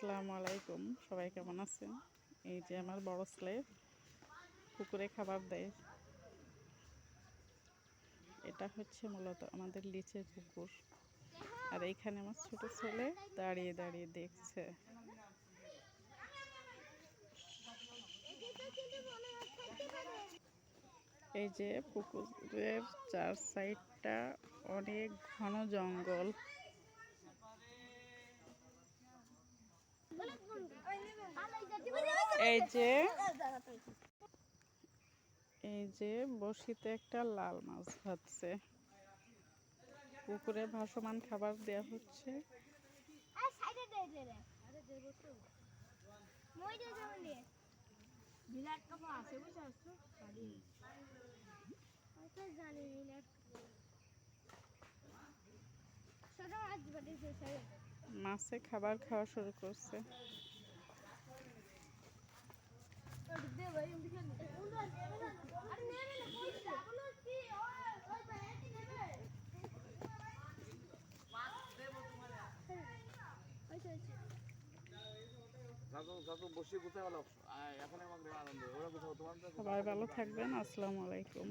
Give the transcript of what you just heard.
আসসালামু আলাইকুম, সবাই কেমন আছেন? এই যে আমার বড় ছেলে পুকুরে খাবার দেয়। এটা হচ্ছে মূলত আমাদের লিচের পুকুর, আর এইখানে আমার ছোট ছেলে দাঁড়িয়ে দাঁড়িয়ে দেখছে। এই যে পুকুরের চার সাইডটা অনেক ঘন জঙ্গল। এই যে বড়শিতে একটা লাল মাছ ভাসছে। পুকুরে ভাসমান খাবার দেয়া হচ্ছে। মাছে খাবার খাওয়া শুরু করছে। সবাই ভালো থাকবেন। আসসালামু আলাইকুম।